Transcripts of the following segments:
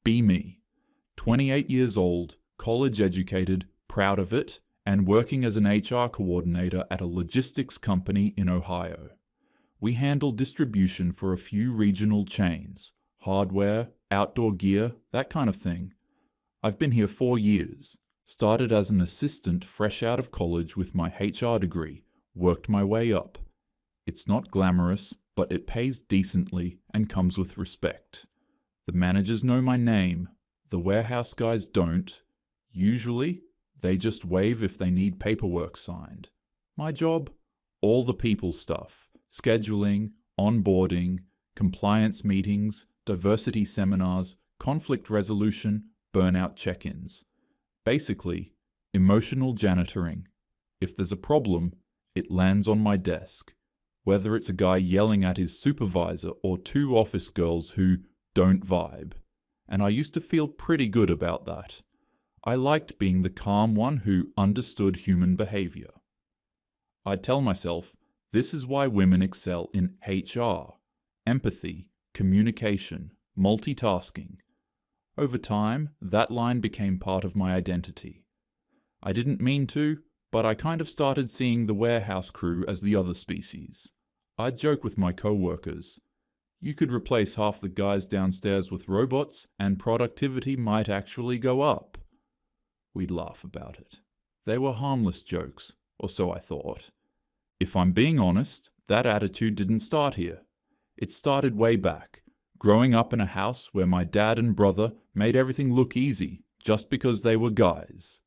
Be me. 28 years old, college educated, proud of it, and working as an HR coordinator at a logistics company in Ohio. We handle distribution for a few regional chains, hardware, outdoor gear, that kind of thing. I've been here 4 years. Started as an assistant fresh out of college with my HR degree, worked my way up. It's not glamorous, but it pays decently and comes with respect. The managers know my name, the warehouse guys don't. Usually, they just wave if they need paperwork signed. My job? All the people stuff. Scheduling, onboarding, compliance meetings, diversity seminars, conflict resolution, burnout check-ins. Basically, emotional janitoring. If there's a problem, it lands on my desk. Whether it's a guy yelling at his supervisor or 2 office girls who don't vibe. And I used to feel pretty good about that. I liked being the calm one who understood human behavior. I'd tell myself, this is why women excel in HR, empathy, communication, multitasking. Over time, that line became part of my identity. I didn't mean to, but I kind of started seeing the warehouse crew as the other species. I'd joke with my co-workers. You could replace half the guys downstairs with robots, and productivity might actually go up. We'd laugh about it. They were harmless jokes, or so I thought. If I'm being honest, that attitude didn't start here. It started way back, growing up in a house where my dad and brother made everything look easy, just because they were guys.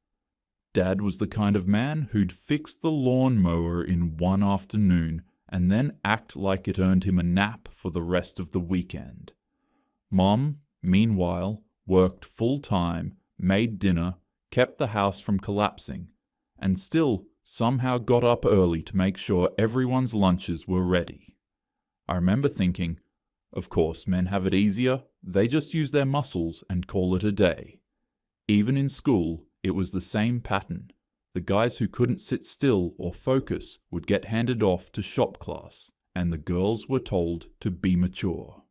Dad was the kind of man who'd fix the lawn mower in one afternoon and then act like it earned him a nap for the rest of the weekend. Mom, meanwhile, worked full-time, made dinner, kept the house from collapsing, and still somehow got up early to make sure everyone's lunches were ready. I remember thinking, of course, men have it easier, they just use their muscles and call it a day. Even in school, it was the same pattern. The guys who couldn't sit still or focus would get handed off to shop class, and the girls were told to be mature.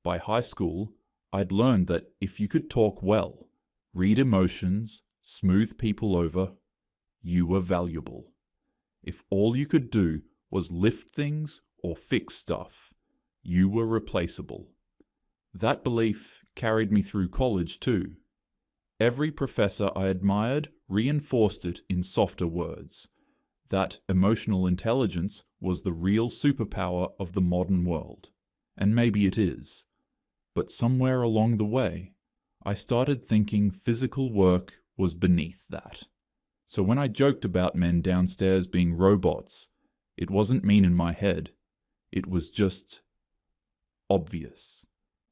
By high school, I'd learned that if you could talk well, read emotions, smooth people over, you were valuable. If all you could do was lift things or fix stuff, you were replaceable. That belief carried me through college too. Every professor I admired reinforced it in softer words, that emotional intelligence was the real superpower of the modern world. And maybe it is. But somewhere along the way, I started thinking physical work was beneath that. So when I joked about men downstairs being robots, it wasn't mean in my head. It was just obvious.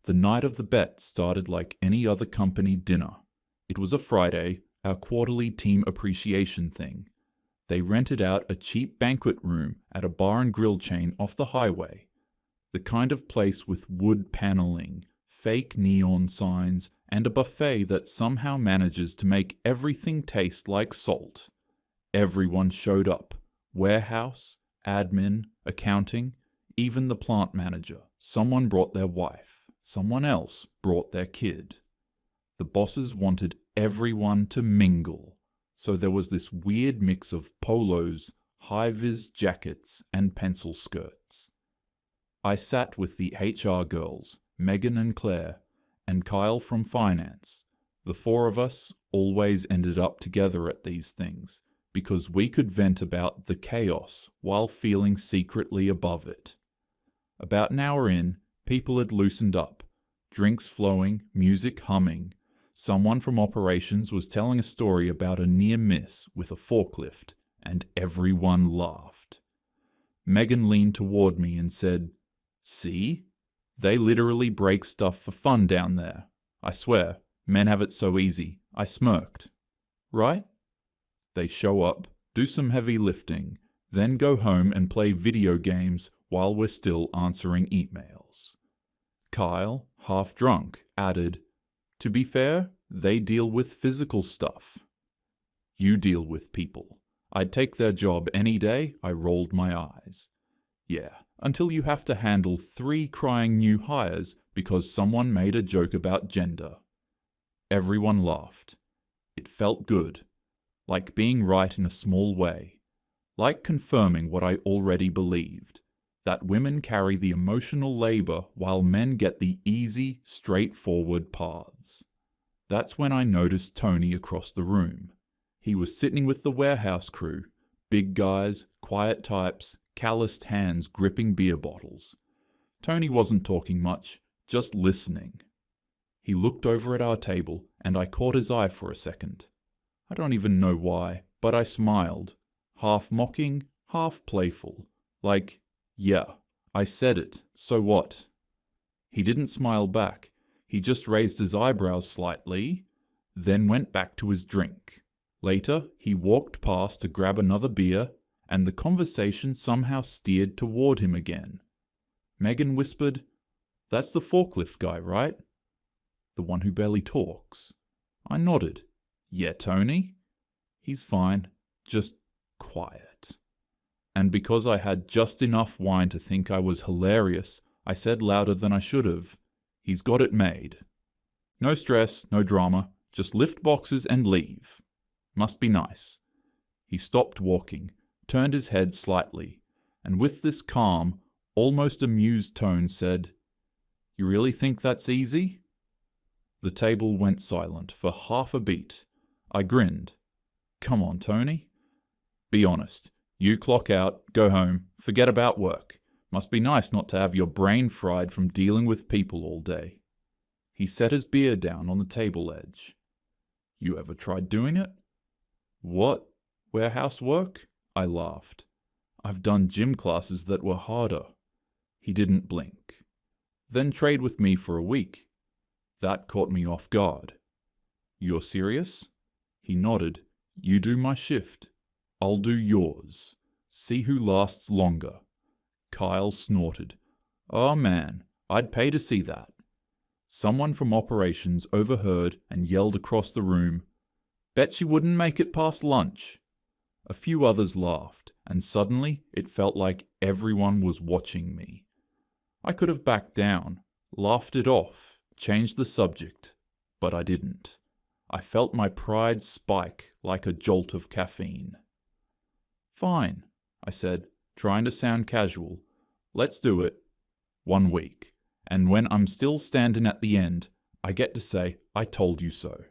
The night of the bet started like any other company dinner. It was a Friday, our quarterly team appreciation thing. They rented out a cheap banquet room at a bar and grill chain off the highway. The kind of place with wood paneling, fake neon signs, and a buffet that somehow manages to make everything taste like salt. Everyone showed up. Warehouse, admin, accounting, even the plant manager. Someone brought their wife. Someone else brought their kid. The bosses wanted everyone to mingle, so there was this weird mix of polos, high-vis jackets, and pencil skirts. I sat with the HR girls, Megan and Claire, and Kyle from finance. The 4 of us always ended up together at these things, because we could vent about the chaos while feeling secretly above it. About an hour in, people had loosened up, drinks flowing, music humming. Someone from operations was telling a story about a near miss with a forklift, and everyone laughed. Megan leaned toward me and said, "See? They literally break stuff for fun down there. I swear, men have it so easy." I smirked. Right? They show up, do some heavy lifting, then go home and play video games while we're still answering emails. Kyle, half drunk, added, "To be fair, they deal with physical stuff." You deal with people. I'd take their job any day. I rolled my eyes. Yeah, until you have to handle 3 crying new hires because someone made a joke about gender. Everyone laughed. It felt good, like being right in a small way, like confirming what I already believed, that women carry the emotional labor while men get the easy, straightforward paths. That's when I noticed Tony across the room. He was sitting with the warehouse crew, big guys, quiet types, calloused hands gripping beer bottles. Tony wasn't talking much, just listening. He looked over at our table, and I caught his eye for a second. I don't even know why, but I smiled, half mocking, half playful, like, yeah, I said it, so what? He didn't smile back. He just raised his eyebrows slightly, then went back to his drink. Later, he walked past to grab another beer, and the conversation somehow steered toward him again. Megan whispered, "That's the forklift guy, right? The one who barely talks." I nodded. "Yeah, Tony? He's fine, just quiet." And because I had just enough wine to think I was hilarious, I said louder than I should have, "He's got it made. No stress, no drama, just lift boxes and leave. Must be nice." He stopped walking, turned his head slightly, and with this calm, almost amused tone said, "You really think that's easy?" The table went silent for half a beat. I grinned. "Come on, Tony. Be honest. You clock out, go home, forget about work. Must be nice not to have your brain fried from dealing with people all day." He set his beer down on the table edge. "You ever tried doing it?" "What? Warehouse work?" I laughed. "I've done gym classes that were harder." He didn't blink. "Then trade with me for a week." That caught me off guard. "You're serious?" He nodded. "You do my shift. I'll do yours. See who lasts longer." Kyle snorted. "Oh man, I'd pay to see that." Someone from operations overheard and yelled across the room, "Bet she wouldn't make it past lunch." A few others laughed, and suddenly it felt like everyone was watching me. I could have backed down, laughed it off, changed the subject, but I didn't. I felt my pride spike like a jolt of caffeine. "Fine," I said, trying to sound casual. "Let's do it. 1 week. And when I'm still standing at the end, I get to say, 'I told you so.'"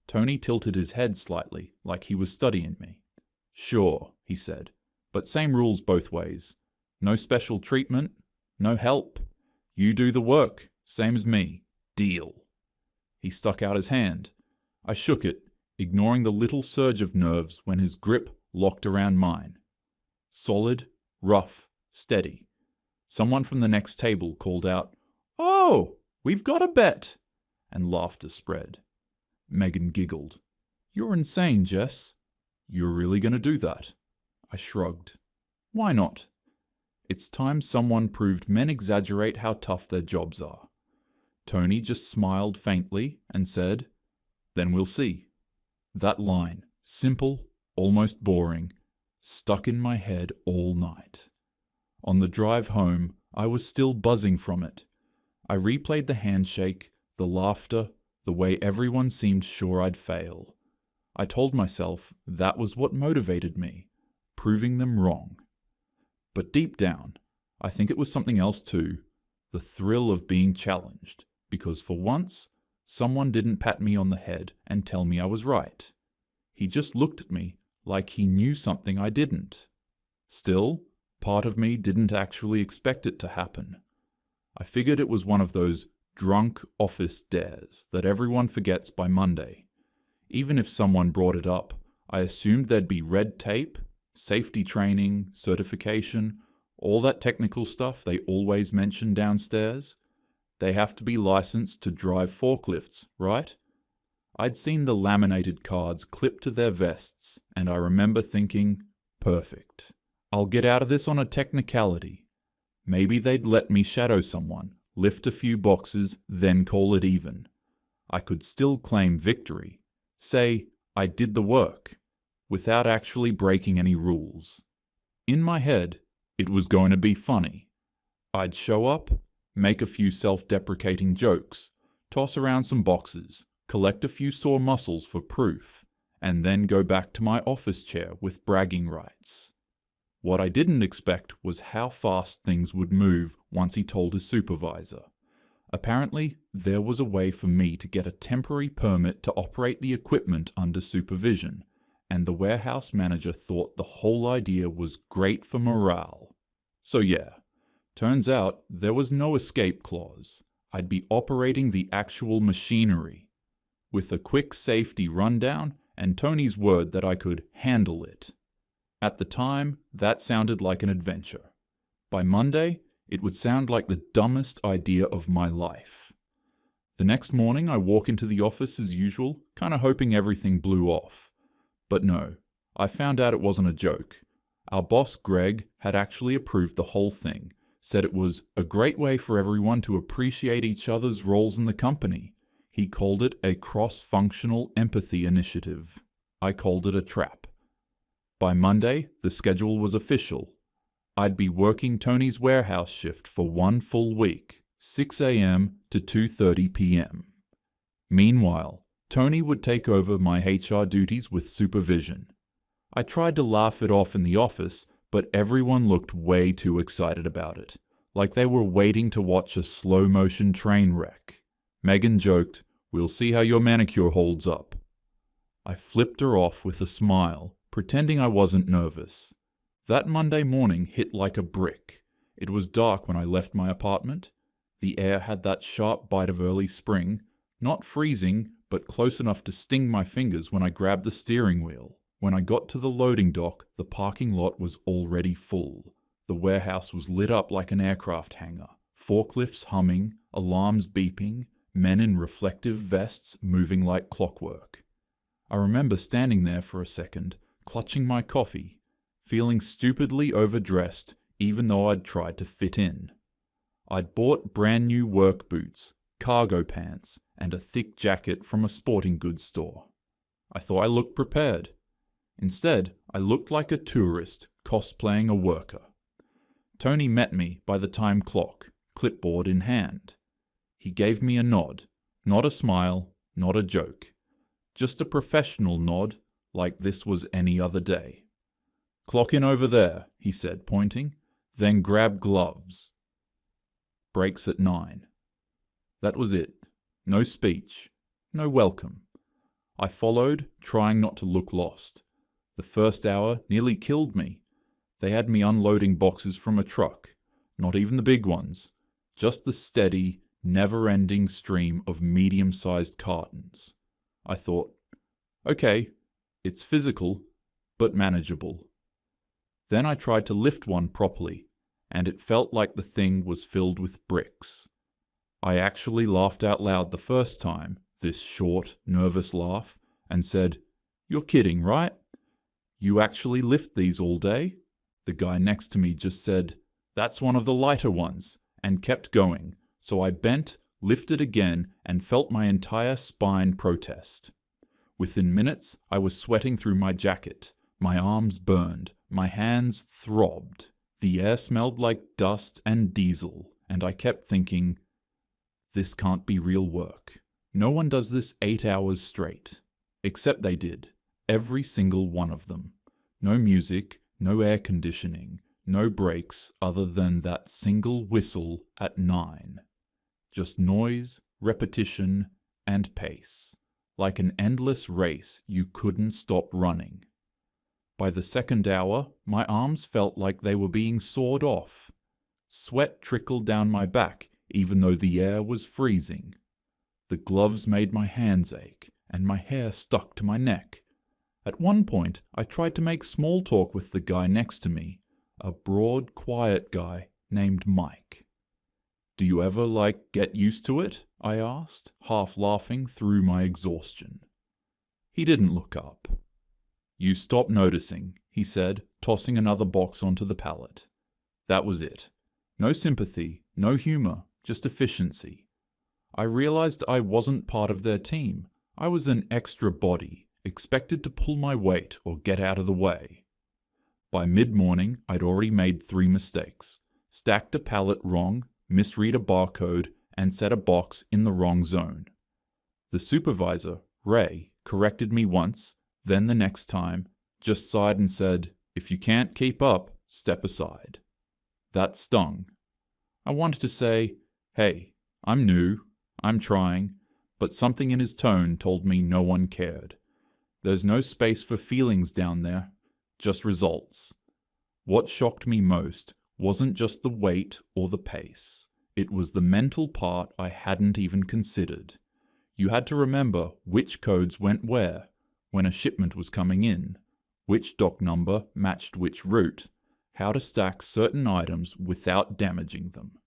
Tony tilted his head slightly, like he was studying me. "Sure," he said, "but same rules both ways. No special treatment, no help. You do the work, same as me. Deal." He stuck out his hand. I shook it, ignoring the little surge of nerves when his grip locked around mine. Solid, rough, steady. Someone from the next table called out, "Oh, we've got a bet," and laughter spread. Megan giggled. "You're insane, Jess." "You're really going to do that?" I shrugged. "Why not?" It's time someone proved men exaggerate how tough their jobs are. Tony just smiled faintly and said, "Then we'll see." That line, simple, almost boring, stuck in my head all night. On the drive home, I was still buzzing from it. I replayed the handshake, the laughter, the way everyone seemed sure I'd fail. I told myself that was what motivated me, proving them wrong. But deep down, I think it was something else too, the thrill of being challenged, because for once, someone didn't pat me on the head and tell me I was right. He just looked at me like he knew something I didn't. Still, part of me didn't actually expect it to happen. I figured it was one of those drunk office dares that everyone forgets by Monday. Even if someone brought it up, I assumed there'd be red tape, safety training, certification, all that technical stuff they always mention downstairs. They have to be licensed to drive forklifts, right? I'd seen the laminated cards clipped to their vests, and I remember thinking, perfect. I'll get out of this on a technicality. Maybe they'd let me shadow someone, lift a few boxes, then call it even. I could still claim victory. Say, I did the work, without actually breaking any rules. In my head, it was going to be funny. I'd show up, make a few self-deprecating jokes, toss around some boxes, collect a few sore muscles for proof, and then go back to my office chair with bragging rights. What I didn't expect was how fast things would move once he told his supervisor. Apparently, there was a way for me to get a temporary permit to operate the equipment under supervision, and the warehouse manager thought the whole idea was great for morale. So yeah, turns out there was no escape clause. I'd be operating the actual machinery, with a quick safety rundown and Tony's word that I could handle it. At the time, that sounded like an adventure. By Monday, it would sound like the dumbest idea of my life. The next morning, I walk into the office as usual, kind of hoping everything blew off. But no, I found out it wasn't a joke. Our boss, Greg, had actually approved the whole thing, said it was a great way for everyone to appreciate each other's roles in the company. He called it a cross-functional empathy initiative. I called it a trap. By Monday, the schedule was official. I'd be working Tony's warehouse shift for 1 full week, 6 a.m. to 2:30 p.m. Meanwhile, Tony would take over my HR duties with supervision. I tried to laugh it off in the office, but everyone looked way too excited about it, like they were waiting to watch a slow-motion train wreck. Megan joked, "We'll see how your manicure holds up." I flipped her off with a smile, pretending I wasn't nervous. That Monday morning hit like a brick. It was dark when I left my apartment. The air had that sharp bite of early spring, not freezing, but close enough to sting my fingers when I grabbed the steering wheel. When I got to the loading dock, the parking lot was already full. The warehouse was lit up like an aircraft hangar, forklifts humming, alarms beeping, men in reflective vests moving like clockwork. I remember standing there for a second, clutching my coffee, feeling stupidly overdressed even though I'd tried to fit in. I'd bought brand new work boots, cargo pants, and a thick jacket from a sporting goods store. I thought I looked prepared. Instead, I looked like a tourist cosplaying a worker. Tony met me by the time clock, clipboard in hand. He gave me a nod, not a smile, not a joke. Just a professional nod, like this was any other day. "Clock in over there," he said, pointing. "Then grab gloves. Breaks at 9. That was it. No speech. No welcome. I followed, trying not to look lost. The first hour nearly killed me. They had me unloading boxes from a truck. Not even the big ones. Just the steady, never-ending stream of medium-sized cartons. I thought, okay, it's physical, but manageable. Then I tried to lift one properly, and it felt like the thing was filled with bricks. I actually laughed out loud the first time, this short, nervous laugh, and said, "You're kidding, right? You actually lift these all day?" The guy next to me just said, "That's one of the lighter ones," and kept going, so I bent, lifted again, and felt my entire spine protest. Within minutes, I was sweating through my jacket. My arms burned, my hands throbbed. The air smelled like dust and diesel, and I kept thinking, this can't be real work. No one does this 8 hours straight. Except they did. Every single one of them. No music, no air conditioning, no breaks other than that single whistle at 9. Just noise, repetition, and pace. Like an endless race you couldn't stop running. By the second hour, my arms felt like they were being sawed off. Sweat trickled down my back, even though the air was freezing. The gloves made my hands ache, and my hair stuck to my neck. At one point, I tried to make small talk with the guy next to me, a broad, quiet guy named Mike. "Do you ever, get used to it?" I asked, half laughing through my exhaustion. He didn't look up. "You stop noticing," he said, tossing another box onto the pallet. That was it. No sympathy, no humor, just efficiency. I realized I wasn't part of their team. I was an extra body, expected to pull my weight or get out of the way. By mid-morning, I'd already made 3 mistakes. Stacked a pallet wrong, misread a barcode, and set a box in the wrong zone. The supervisor, Ray, corrected me once, then the next time, just sighed and said, "If you can't keep up, step aside." That stung. I wanted to say, "Hey, I'm new, I'm trying," but something in his tone told me no one cared. There's no space for feelings down there, just results. What shocked me most wasn't just the weight or the pace. It was the mental part I hadn't even considered. You had to remember which codes went where, when a shipment was coming in, which dock number matched which route, how to stack certain items without damaging them.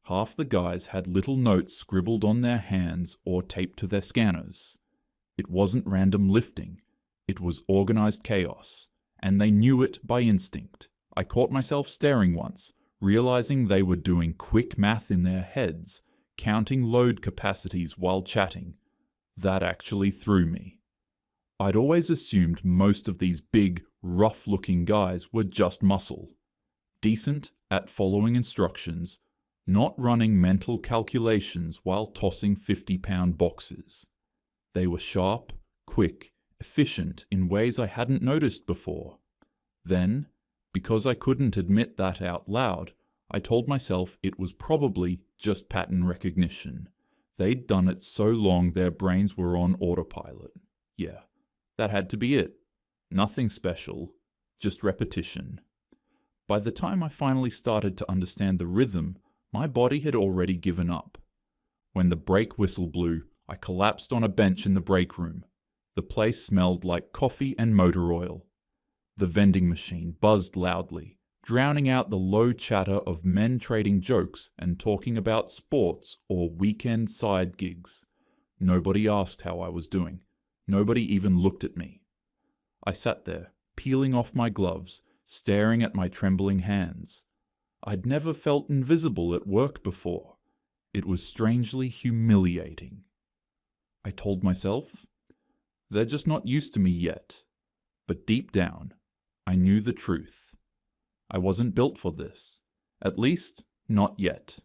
Half the guys had little notes scribbled on their hands or taped to their scanners. It wasn't random lifting, it was organized chaos, and they knew it by instinct. I caught myself staring once, realizing they were doing quick math in their heads, counting load capacities while chatting. That actually threw me. I'd always assumed most of these big, rough-looking guys were just muscle, decent at following instructions, not running mental calculations while tossing 50-pound boxes. They were sharp, quick, efficient in ways I hadn't noticed before. Then, because I couldn't admit that out loud, I told myself it was probably just pattern recognition. They'd done it so long their brains were on autopilot. Yeah, that had to be it. Nothing special, just repetition. By the time I finally started to understand the rhythm, my body had already given up. When the brake whistle blew, I collapsed on a bench in the break room. The place smelled like coffee and motor oil. The vending machine buzzed loudly, drowning out the low chatter of men trading jokes and talking about sports or weekend side gigs. Nobody asked how I was doing. Nobody even looked at me. I sat there, peeling off my gloves, staring at my trembling hands. I'd never felt invisible at work before. It was strangely humiliating. I told myself, they're just not used to me yet. But deep down, I knew the truth. I wasn't built for this. At least, not yet.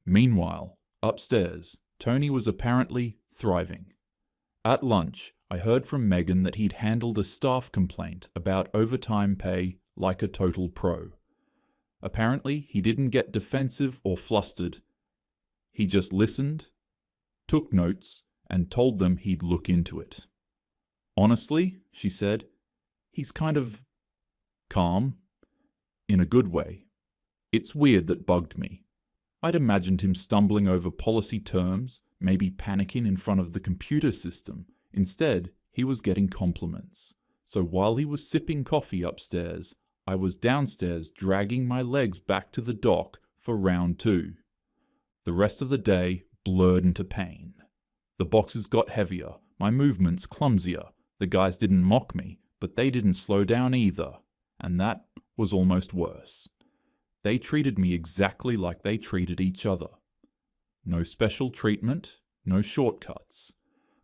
Meanwhile, upstairs, Tony was apparently thriving. At lunch, I heard from Megan that he'd handled a staff complaint about overtime pay like a total pro. Apparently, he didn't get defensive or flustered. He just listened, took notes, and told them he'd look into it. Honestly, she said, he's kind of calm, in a good way. It's weird that bugged me. I'd imagined him stumbling over policy terms, maybe panicking in front of the computer system. Instead, he was getting compliments. So while he was sipping coffee upstairs, I was downstairs dragging my legs back to the dock for round 2. The rest of the day blurred into pain. The boxes got heavier, my movements clumsier. The guys didn't mock me, but they didn't slow down either. And that was almost worse. They treated me exactly like they treated each other. No special treatment, no shortcuts.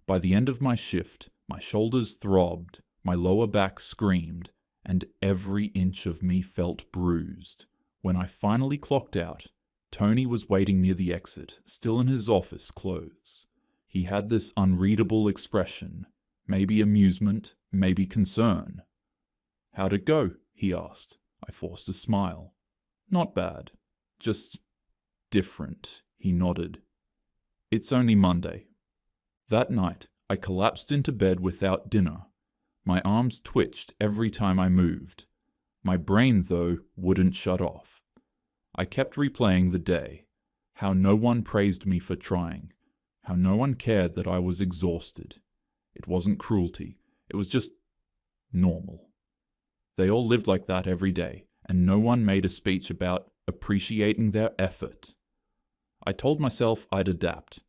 By the end of my shift, my shoulders throbbed, my lower back screamed, and every inch of me felt bruised. When I finally clocked out, Tony was waiting near the exit, still in his office clothes. He had this unreadable expression, maybe amusement, maybe concern. "How'd it go?" he asked. I forced a smile. "Not bad. Just different," he nodded. "It's only Monday." That night, I collapsed into bed without dinner. My arms twitched every time I moved. My brain, though, wouldn't shut off. I kept replaying the day, how no one praised me for trying, how no one cared that I was exhausted. It wasn't cruelty, it was just normal. They all lived like that every day, and no one made a speech about appreciating their effort. I told myself I'd adapt.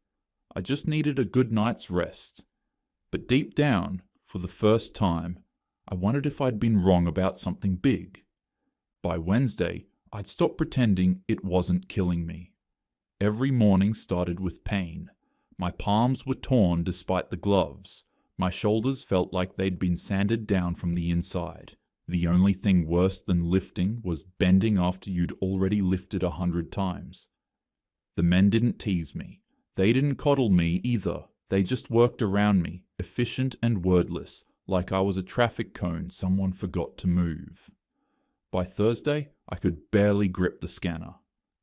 I just needed a good night's rest. But deep down, for the first time, I wondered if I'd been wrong about something big. By Wednesday, I'd stopped pretending it wasn't killing me. Every morning started with pain. My palms were torn despite the gloves. My shoulders felt like they'd been sanded down from the inside. The only thing worse than lifting was bending after you'd already lifted 100 times. The men didn't tease me. They didn't coddle me either. They just worked around me, efficient and wordless, like I was a traffic cone someone forgot to move. By Thursday, I could barely grip the scanner.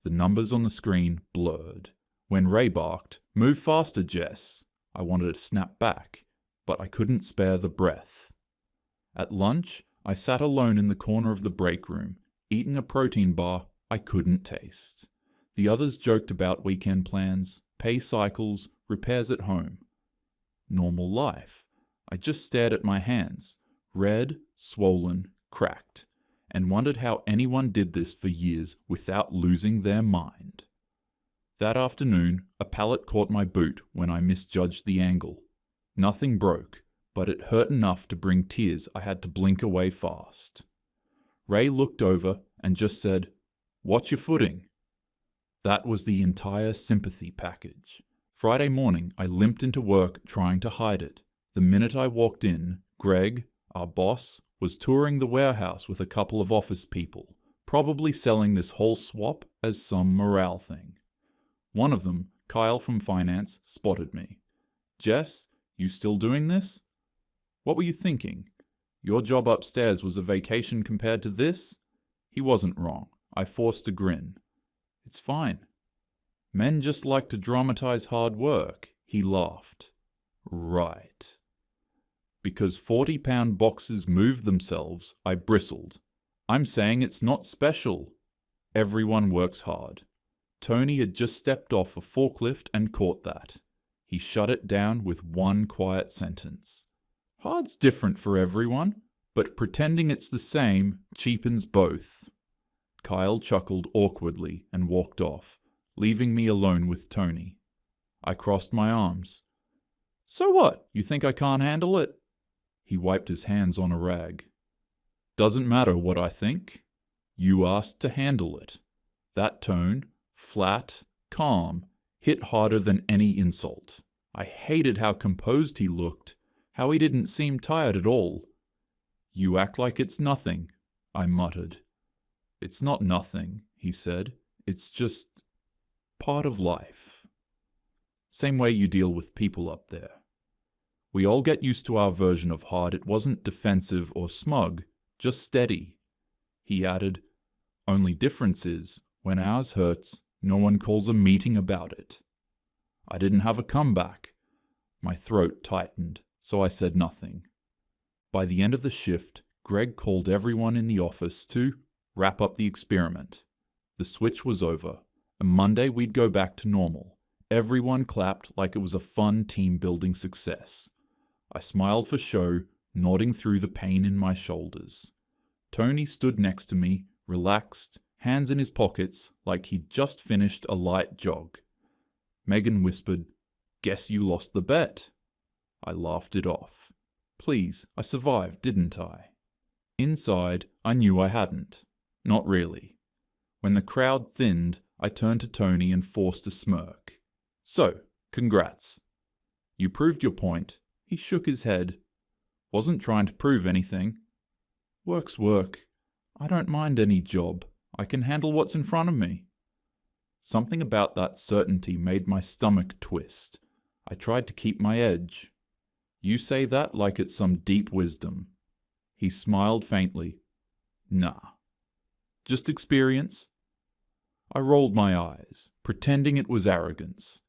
The numbers on the screen blurred. When Ray barked, "Move faster, Jess!" I wanted to snap back, but I couldn't spare the breath. At lunch, I sat alone in the corner of the break room, eating a protein bar I couldn't taste. The others joked about weekend plans, pay cycles, repairs at home. Normal life. I just stared at my hands, red, swollen, cracked, and wondered how anyone did this for years without losing their mind. That afternoon, a pallet caught my boot when I misjudged the angle. Nothing broke, but it hurt enough to bring tears I had to blink away fast. Ray looked over and just said, "Watch your footing." That was the entire sympathy package. Friday morning, I limped into work trying to hide it. The minute I walked in, Greg, our boss, was touring the warehouse with a couple of office people, probably selling this whole swap as some morale thing. One of them, Kyle from finance, spotted me. "Jess, you still doing this? What were you thinking? Your job upstairs was a vacation compared to this?" He wasn't wrong. I forced a grin. "It's fine. Men just like to dramatize hard work," he laughed. "Right." Because 40-pound boxes move themselves, I bristled. "I'm saying it's not special. Everyone works hard." Tony had just stepped off a forklift and caught that. He shut it down with one quiet sentence. "Hard's different for everyone, but pretending it's the same cheapens both." Kyle chuckled awkwardly and walked off, leaving me alone with Tony. I crossed my arms. "So what? You think I can't handle it?" He wiped his hands on a rag. "Doesn't matter what I think. You asked to handle it." That tone, flat, calm, hit harder than any insult. I hated how composed he looked, how he didn't seem tired at all. "You act like it's nothing," I muttered. "It's not nothing," he said. "It's just part of life. Same way you deal with people up there. We all get used to our version of hard. It wasn't defensive or smug, just steady." He added, "Only difference is, when ours hurts, no one calls a meeting about it." I didn't have a comeback. My throat tightened, so I said nothing. By the end of the shift, Greg called everyone in the office to wrap up the experiment. The switch was over, and Monday we'd go back to normal. Everyone clapped like it was a fun team-building success. I smiled for show, nodding through the pain in my shoulders. Tony stood next to me, relaxed, hands in his pockets, like he'd just finished a light jog. Megan whispered, "Guess you lost the bet." I laughed it off. Please, I survived, didn't I? Inside, I knew I hadn't. Not really. When the crowd thinned, I turned to Tony and forced a smirk. "So, congrats." "You proved your point." He shook his head. "Wasn't trying to prove anything." "Work's work. I don't mind any job. I can handle what's in front of me." Something about that certainty made my stomach twist. I tried to keep my edge. "You say that like it's some deep wisdom." He smiled faintly. "Nah. Just experience." I rolled my eyes, pretending it was arrogance.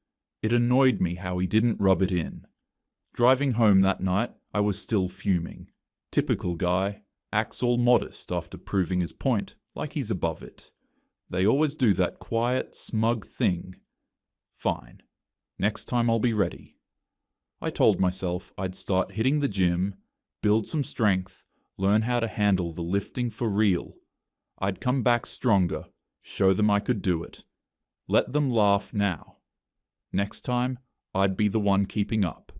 It annoyed me how he didn't rub it in. Driving home that night, I was still fuming. Typical guy, acts all modest after proving his point, like he's above it. They always do that quiet, smug thing. Fine. Next time I'll be ready. I told myself I'd start hitting the gym, build some strength, learn how to handle the lifting for real. I'd come back stronger, show them I could do it. Let them laugh now. Next time, I'd be the one keeping up.